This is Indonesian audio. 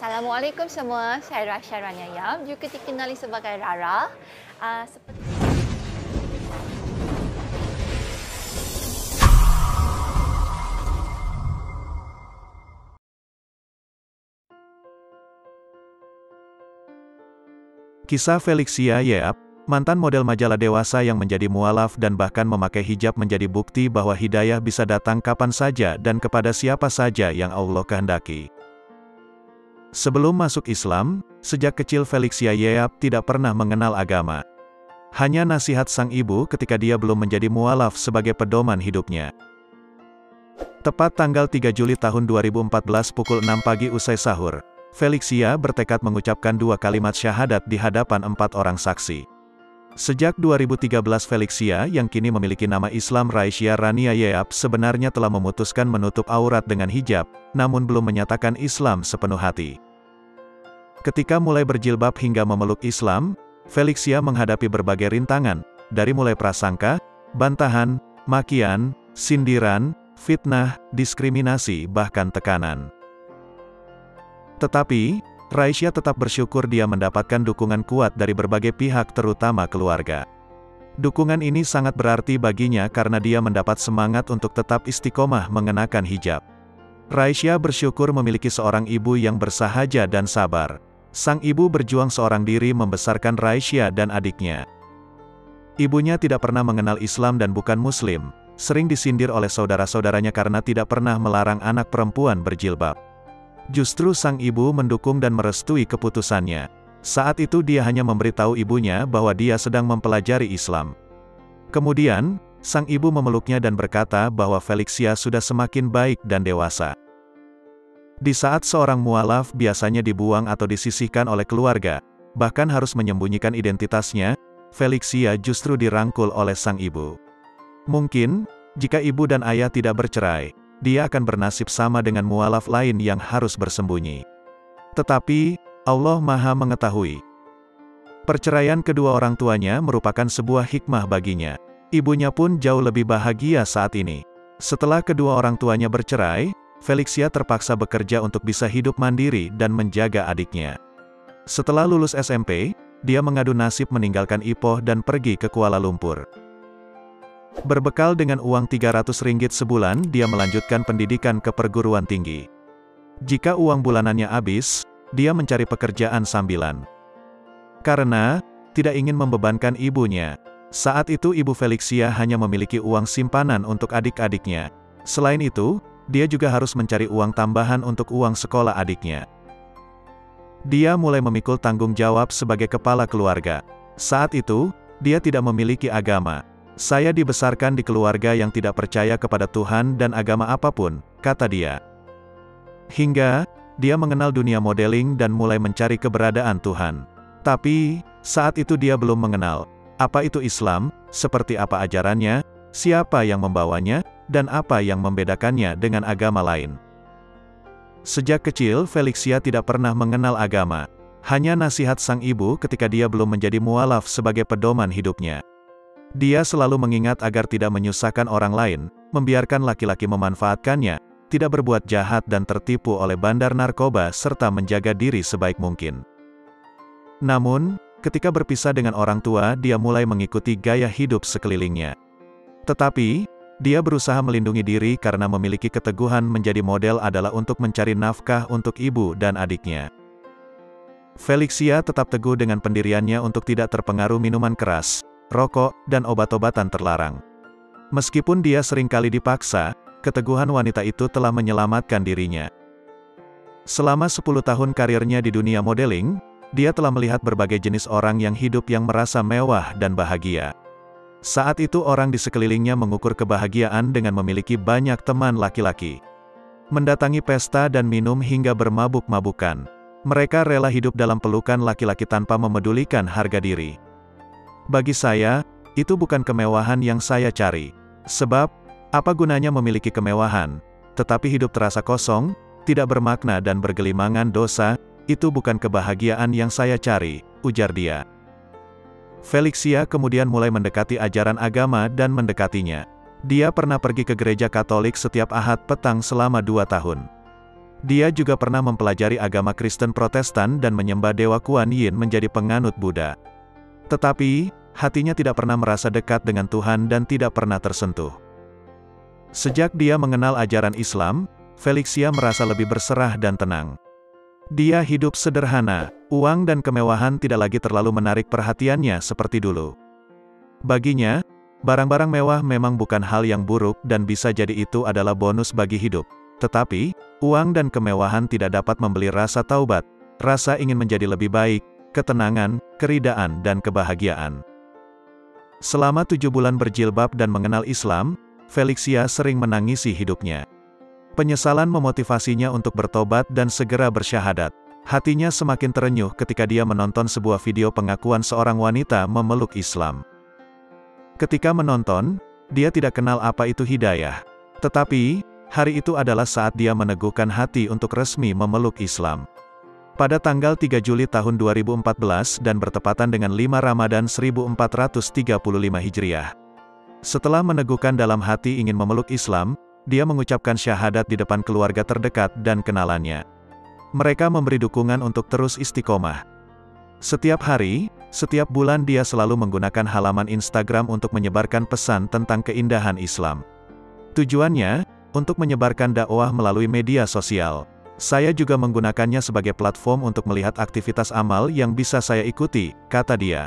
Assalamualaikum semua, saya Rasha Raniayam, juga dikenali sebagai Rara. Seperti Kisah Felixia Yeap, mantan model majalah dewasa yang menjadi mualaf dan bahkan memakai hijab menjadi bukti bahwa hidayah bisa datang kapan saja dan kepada siapa saja yang Allah kehendaki. Sebelum masuk Islam, sejak kecil Felixia Yeap tidak pernah mengenal agama. Hanya nasihat sang ibu ketika dia belum menjadi mualaf sebagai pedoman hidupnya. Tepat tanggal 3 Juli tahun 2014 pukul 6 pagi usai sahur, Felixia bertekad mengucapkan 2 kalimat syahadat di hadapan 4 orang saksi. Sejak 2013 Felixia yang kini memiliki nama Islam Raisya Rania Yeap sebenarnya telah memutuskan menutup aurat dengan hijab, namun belum menyatakan Islam sepenuh hati. Ketika mulai berjilbab hingga memeluk Islam, Felixia menghadapi berbagai rintangan, dari mulai prasangka, bantahan, makian, sindiran, fitnah, diskriminasi, bahkan tekanan. Tetapi, Raisya tetap bersyukur dia mendapatkan dukungan kuat dari berbagai pihak terutama keluarga. Dukungan ini sangat berarti baginya karena dia mendapat semangat untuk tetap istiqomah mengenakan hijab. Raisya bersyukur memiliki seorang ibu yang bersahaja dan sabar. Sang ibu berjuang seorang diri membesarkan Raisya dan adiknya. Ibunya tidak pernah mengenal Islam dan bukan Muslim, sering disindir oleh saudara-saudaranya karena tidak pernah melarang anak perempuan berjilbab. Justru sang ibu mendukung dan merestui keputusannya. Saat itu dia hanya memberitahu ibunya bahwa dia sedang mempelajari Islam. Kemudian, sang ibu memeluknya dan berkata bahwa Felixia sudah semakin baik dan dewasa. Di saat seorang mualaf biasanya dibuang atau disisihkan oleh keluarga, bahkan harus menyembunyikan identitasnya, Felixia justru dirangkul oleh sang ibu. Mungkin, jika ibu dan ayah tidak bercerai, dia akan bernasib sama dengan mualaf lain yang harus bersembunyi. Tetapi, Allah Maha mengetahui. Perceraian kedua orang tuanya merupakan sebuah hikmah baginya. Ibunya pun jauh lebih bahagia saat ini. Setelah kedua orang tuanya bercerai, Felixia terpaksa bekerja untuk bisa hidup mandiri dan menjaga adiknya. Setelah lulus SMP, dia mengadu nasib meninggalkan Ipoh dan pergi ke Kuala Lumpur. Berbekal dengan uang Rp300 sebulan, dia melanjutkan pendidikan ke perguruan tinggi. Jika uang bulanannya habis, dia mencari pekerjaan sambilan. Karena tidak ingin membebankan ibunya, saat itu ibu Felixia hanya memiliki uang simpanan untuk adik-adiknya. Selain itu, dia juga harus mencari uang tambahan untuk uang sekolah adiknya. Dia mulai memikul tanggung jawab sebagai kepala keluarga. Saat itu, dia tidak memiliki agama. Saya dibesarkan di keluarga yang tidak percaya kepada Tuhan dan agama apapun, kata dia. Hingga, dia mengenal dunia modeling dan mulai mencari keberadaan Tuhan. Tapi, saat itu dia belum mengenal apa itu Islam, seperti apa ajarannya, siapa yang membawanya, dan apa yang membedakannya dengan agama lain. Sejak kecil Felixia tidak pernah mengenal agama, hanya nasihat sang ibu ketika dia belum menjadi mualaf sebagai pedoman hidupnya. Dia selalu mengingat agar tidak menyusahkan orang lain, membiarkan laki-laki memanfaatkannya, tidak berbuat jahat dan tertipu oleh bandar narkoba serta menjaga diri sebaik mungkin. Namun, ketika berpisah dengan orang tua, dia mulai mengikuti gaya hidup sekelilingnya. Tetapi, dia berusaha melindungi diri karena memiliki keteguhan menjadi model adalah untuk mencari nafkah untuk ibu dan adiknya. Felixia tetap teguh dengan pendiriannya untuk tidak terpengaruh minuman keras, rokok, dan obat-obatan terlarang. Meskipun dia seringkali dipaksa, keteguhan wanita itu telah menyelamatkan dirinya. Selama 10 tahun karirnya di dunia modeling, dia telah melihat berbagai jenis orang yang hidup yang merasa mewah dan bahagia. Saat itu orang di sekelilingnya mengukur kebahagiaan dengan memiliki banyak teman laki-laki. Mendatangi pesta dan minum hingga bermabuk-mabukan. Mereka rela hidup dalam pelukan laki-laki tanpa memedulikan harga diri. Bagi saya, itu bukan kemewahan yang saya cari. Sebab, apa gunanya memiliki kemewahan, tetapi hidup terasa kosong, tidak bermakna dan bergelimangan dosa, itu bukan kebahagiaan yang saya cari, ujar dia. Felixia kemudian mulai mendekati ajaran agama dan mendekatinya. Dia pernah pergi ke gereja Katolik setiap Ahad petang selama 2 tahun. Dia juga pernah mempelajari agama Kristen Protestan dan menyembah Dewa Kuan Yin menjadi penganut Buddha. Tetapi, hatinya tidak pernah merasa dekat dengan Tuhan dan tidak pernah tersentuh. Sejak dia mengenal ajaran Islam, Felixia merasa lebih berserah dan tenang. Dia hidup sederhana, uang dan kemewahan tidak lagi terlalu menarik perhatiannya seperti dulu. Baginya, barang-barang mewah memang bukan hal yang buruk dan bisa jadi itu adalah bonus bagi hidup. Tetapi, uang dan kemewahan tidak dapat membeli rasa taubat, rasa ingin menjadi lebih baik, ketenangan, keridaan dan kebahagiaan. Selama 7 bulan berjilbab dan mengenal Islam, Felixia sering menangisi hidupnya. Penyesalan memotivasinya untuk bertobat dan segera bersyahadat. Hatinya semakin terenyuh ketika dia menonton sebuah video pengakuan seorang wanita memeluk Islam. Ketika menonton, dia tidak kenal apa itu hidayah. Tetapi, hari itu adalah saat dia meneguhkan hati untuk resmi memeluk Islam. Pada tanggal 3 Juli tahun 2014 dan bertepatan dengan 5 Ramadan 1435 Hijriah. Setelah meneguhkan dalam hati ingin memeluk Islam, dia mengucapkan syahadat di depan keluarga terdekat dan kenalannya. Mereka memberi dukungan untuk terus istiqomah. Setiap hari, setiap bulan dia selalu menggunakan halaman Instagram untuk menyebarkan pesan tentang keindahan Islam. Tujuannya, untuk menyebarkan dakwah melalui media sosial. Saya juga menggunakannya sebagai platform untuk melihat aktivitas amal yang bisa saya ikuti, kata dia.